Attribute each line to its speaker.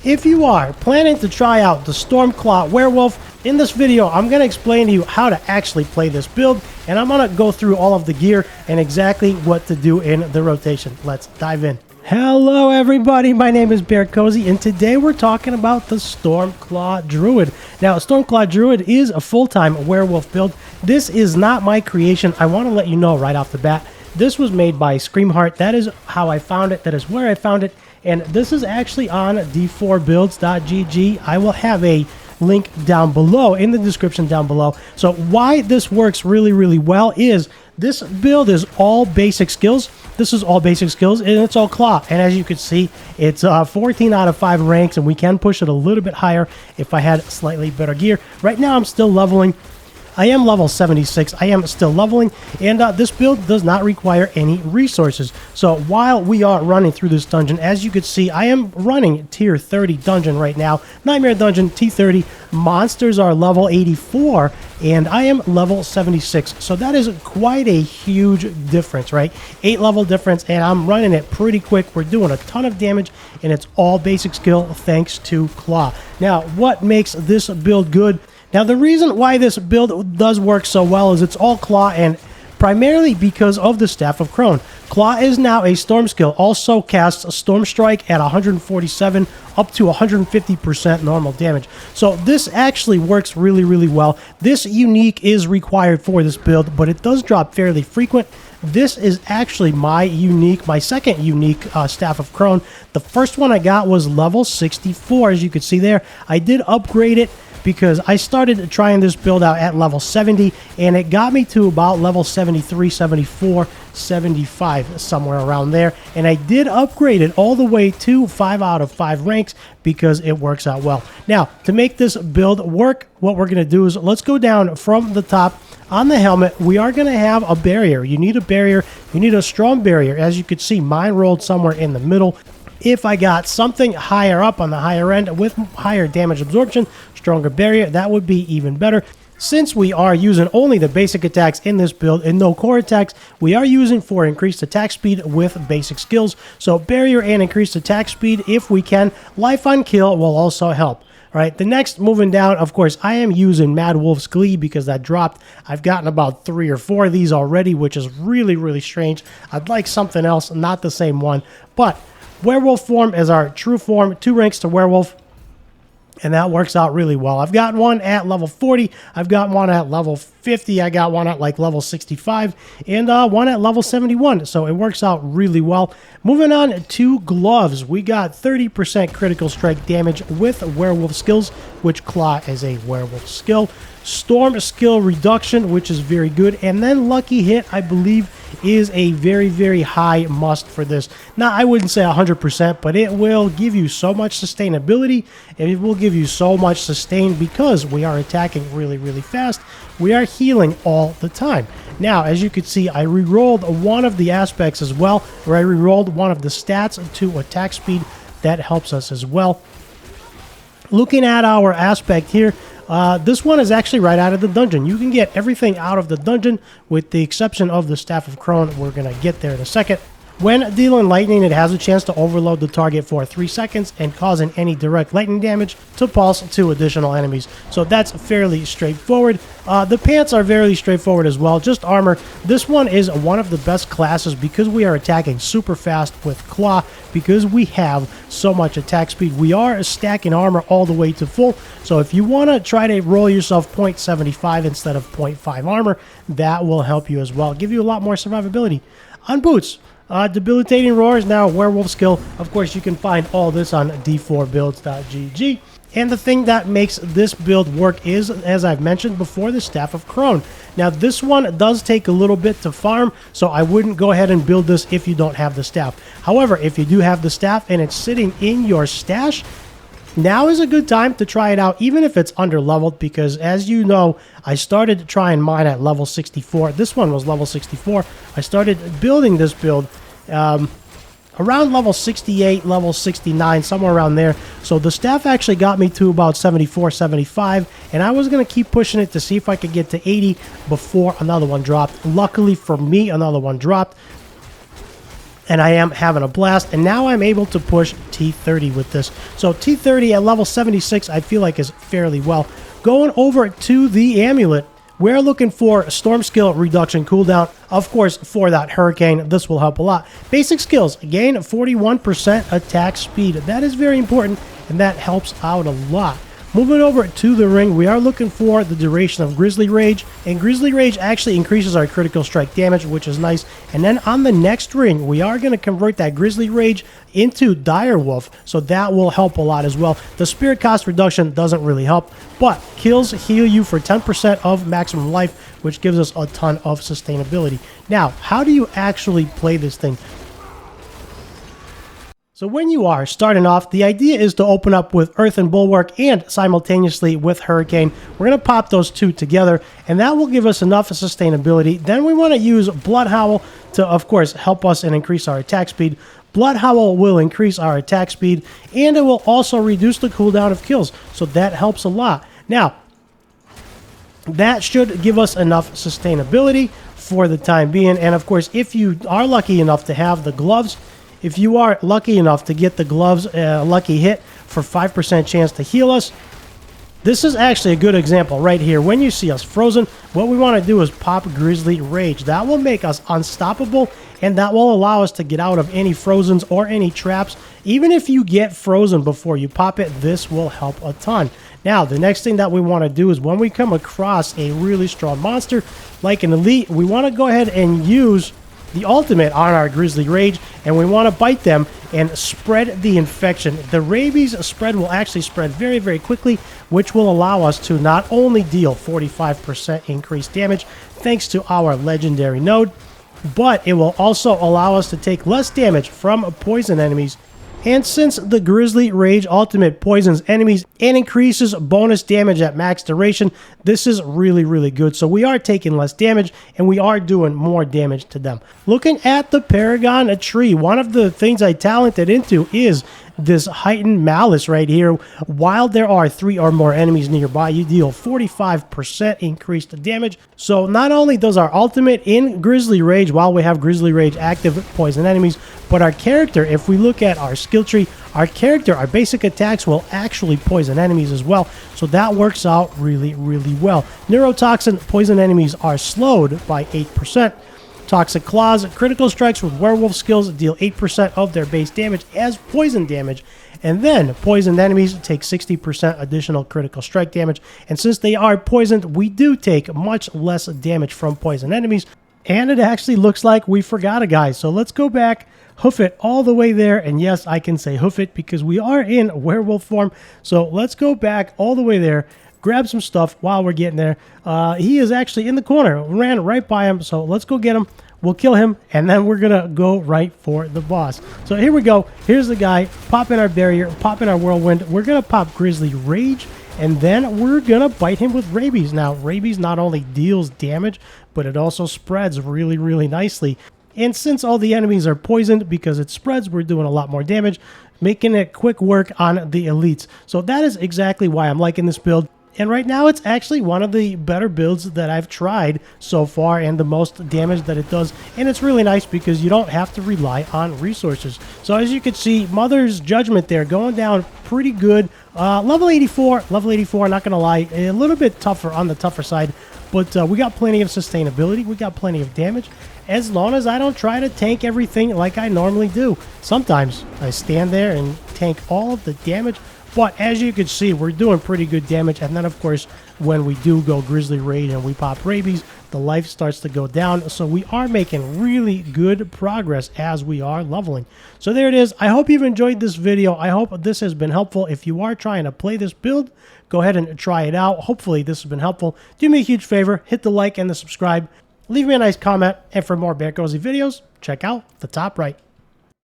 Speaker 1: if you are planning to try out the StormClaw Werewolf, in this video I'm going to explain to you how to actually play this build, and I'm going to go through all of the gear and exactly what to do in the rotation. Let's dive in. Hello everybody, my name is BearCozy, and today we're talking about the StormClaw Druid. Now, StormClaw Druid is a full-time werewolf build. This is not my creation. I want to let you know right off the bat, this was made by Screamheart. That is how I found it. That is where I found it. And this is actually on d4builds.gg. I will have a link down below in the description down below. So why this works really well is this build is all basic skills. This is all basic skills, and it's all claw. And as you can see, it's 14 out of 5 ranks, and we can push it a little bit higher if I had slightly better gear. Right now I'm still leveling. I am level 76. I am still leveling, and this build does not require any resources. So while we are running through this dungeon, as you can see, I am running tier 30 dungeon right now. Nightmare dungeon, T30. Monsters are level 84, and I am level 76. So that is quite a huge difference, right? 8 level difference, and I'm running it pretty quick. We're doing a ton of damage, and it's all basic skill thanks to claw. Now, what makes this build good? Now, the reason why this build does work so well is it's all claw, and primarily because of the Staff of Crone. Claw is now a storm skill, also casts a storm strike at 147 up to 150% normal damage. So this actually works really well. This unique is required for this build, but it does drop fairly frequent. This is actually my second unique Staff of Crone. The first one I got was level 64, as you can see there. I did upgrade it because I started trying this build out at level 70, and it got me to about level 73, 74, 75, somewhere around there. And I did upgrade it all the way to 5 out of 5 ranks because it works out well. Now, to make this build work, what we're going to do is let's go down from the top. On the helmet, we are going to have a barrier. You need a barrier. You need a strong barrier. As you can see, mine rolled somewhere in the middle. If I got something higher up on the higher end with higher damage absorption, stronger barrier, that would be even better. Since we are using only the basic attacks in this build and no core attacks, we are using for increased attack speed with basic skills. So barrier and increased attack speed if we can. Life on kill will also help. All right, the next, moving down, of course, I am using Mad Wolf's Glee because that dropped. I've gotten about 3 or 4 of these already, which is really strange. I'd like something else, not the same one. But werewolf form is our true form, 2 ranks to werewolf, and that works out really well. I've got one at level 40, I've got one at level 50, I got one at like level 65, and one at level 71, so it works out really well. Moving on to gloves, we got 30% critical strike damage with werewolf skills, which claw is a werewolf skill. Storm skill reduction, which is very good, and then lucky hit, I believe, is a very high must for this. Now, I wouldn't say 100%, but it will give you so much sustainability, and it will give you so much sustain because we are attacking really fast. We are healing all the time. Now, as you can see, I re-rolled one of the aspects as well, where I re-rolled one of the stats to attack speed. That helps us as well. Looking at our aspect here, this one is actually right out of the dungeon. You can get everything out of the dungeon with the exception of the Staff of Crone. We're going to get there in a second. When dealing lightning, it has a chance to overload the target for 3 seconds and causing any direct lightning damage to pulse to additional enemies. So that's fairly straightforward. The pants are very straightforward as well, just armor. This one is one of the best classes because we are attacking super fast with claw because we have so much attack speed. We are stacking armor all the way to full. So if you want to try to roll yourself 0.75 instead of 0.5 armor, that will help you as well. Give you a lot more survivability. On boots, debilitating roar is now a werewolf skill. Of course, you can find all this on d4builds.gg. And the thing that makes this build work is, as I've mentioned before, the Staff of Crone. Now, this one does take a little bit to farm, so I wouldn't go ahead and build this if you don't have the staff. However, if you do have the staff and it's sitting in your stash, now is a good time to try it out, even if it's under-leveled, because as you know, I started trying mine at level 64. This one was level 64. I started building this build around level 68, level 69, somewhere around there. So the staff actually got me to about 74, 75, and I was going to keep pushing it to see if I could get to 80 before another one dropped. Luckily for me, another one dropped. and I am having a blast, and now I'm able to push T30 with this. So T30 at level 76 I feel like is fairly well. Going over to the amulet, we're looking for storm skill reduction cooldown. Of course, for that hurricane, this will help a lot. Basic skills, gain 41% attack speed. That is very important, and that helps out a lot. Moving over to the ring, we are looking for the duration of Grizzly Rage, and Grizzly Rage actually increases our critical strike damage, which is nice. And then on the next ring, we are going to convert that Grizzly Rage into Direwolf, so that will help a lot as well. The spirit cost reduction doesn't really help, but kills heal you for 10% of maximum life, which gives us a ton of sustainability. Now, how do you actually play this thing? So when you are starting off, the idea is to open up with Earth and Bulwark and simultaneously with Hurricane. We're going to pop those two together, and that will give us enough sustainability. Then we want to use Blood Howl to, of course, help us and increase our attack speed. Blood Howl will increase our attack speed, and it will also reduce the cooldown of kills, so that helps a lot. Now, that should give us enough sustainability for the time being, and of course, if you are lucky enough to have the gloves, if you are lucky enough to get the gloves lucky hit for 5% chance to heal us, this is actually a good example right here. When you see us frozen, what we want to do is pop Grizzly Rage. That will make us unstoppable, and that will allow us to get out of any frozens or any traps. Even if you get frozen before you pop it, this will help a ton. Now, the next thing that we want to do is when we come across a really strong monster, like an elite, we want to go ahead and use the ultimate on our Grizzly Rage, and we want to bite them and spread the infection. The rabies spread will actually spread very, very quickly, which will allow us to not only deal 45% increased damage thanks to our legendary node, but it will also allow us to take less damage from poison enemies. And since the Grizzly Rage ultimate poisons enemies and increases bonus damage at max duration, this is really, really good. So we are taking less damage and we are doing more damage to them. Looking at the Paragon tree, one of the things I talented into is this heightened malice right here. While there are 3 or more enemies nearby, you deal 45% increased damage. So not only does our ultimate in Grizzly Rage, while we have Grizzly Rage active, poison enemies, but our character, if we look at our skill tree, our character, our basic attacks will actually poison enemies as well. So that works out really, really well. Neurotoxin poison enemies are slowed by 8%. Toxic Claws, critical strikes with werewolf skills deal 8% of their base damage as poison damage. And then poisoned enemies take 60% additional critical strike damage. And since they are poisoned, we do take much less damage from poison enemies. And it actually looks like we forgot a guy. So let's go back, hoof it all the way there. And yes, I can say hoof it because we are in werewolf form. So let's go back all the way there. Grab some stuff while we're getting there. He is actually in the corner. Ran right by him, so let's go get him. We'll kill him, and then we're going to go right for the boss. So here we go. Here's the guy. Pop in our barrier. Pop in our whirlwind. We're going to pop Grizzly Rage, and then we're going to bite him with rabies. Now, rabies not only deals damage, but it also spreads really, really nicely. And since all the enemies are poisoned because it spreads, we're doing a lot more damage, making it quick work on the elites. So that is exactly why I'm liking this build. And right now, it's actually one of the better builds that I've tried so far and the most damage that it does. And it's really nice because you don't have to rely on resources. So as you can see, Mother's Judgment there going down pretty good. Level 84, not going to lie, a little bit tougher on the tougher side. But we got plenty of sustainability. We got plenty of damage. As long as I don't try to tank everything like I normally do. Sometimes I stand there and tank all of the damage. But as you can see, we're doing pretty good damage. And then, of course, when we do go Grizzly Rage and we pop rabies, the life starts to go down. So we are making really good progress as we are leveling. So there it is. I hope you've enjoyed this video. I hope this has been helpful. If you are trying to play this build, go ahead and try it out. Hopefully this has been helpful. Do me a huge favor. Hit the like and the subscribe. Leave me a nice comment. And for more BearCozy videos, check out the top right.